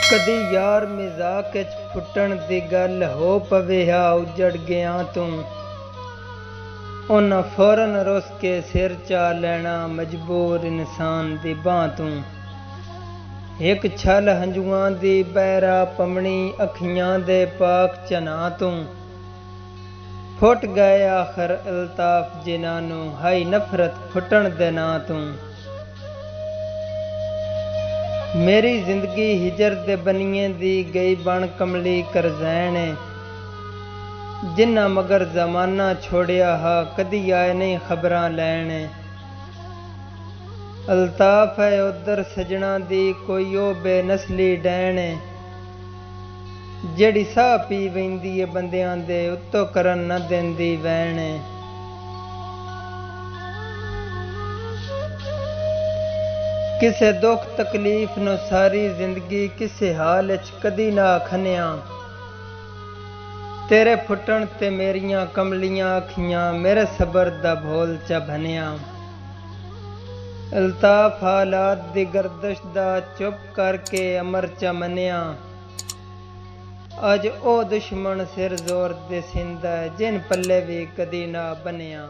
कदी यार मज़ाक च फुटण दी गल हो पवे हा उजड़ गयां तूं, उन्हां फौरन रुस के सिर चा लैना मजबूर इंसान दी बांह तूं। एक छल हंजुआं दी बैरा पमणी अखियां दे पाक चना तूं, फुट गए आखर अल्ताफ जिन्हां नूं हाई नफरत फुटण दे नां तूं। मेरी जिंदगी हिजर दे बनिए दी गई बन कमली करजैन, जिन्ना मगर जमाना छोड़िया हा कदी आए नहीं खबरां लैन। अल्ताफ है उधर सजना दी कोई ओ बेनसली डैन, जेड़ी साह पी वैंदी है बंदियां दे उत्तो करन न देंदी वैन। किसे दुख तकलीफ नु सारी जिंदगी किसे हाल च कदी ना खनिया, तेरे फुटण ते मेरियां कमलियां अखियां मेरे सबर दा भोल चा भनिया। अल्ताफ हालात दी गर्दश दा चुप करके अमर चा मनिया, अज ओ दुश्मन सिर जोर दे सिंदा जिन पल्ले भी कदी ना बनिया।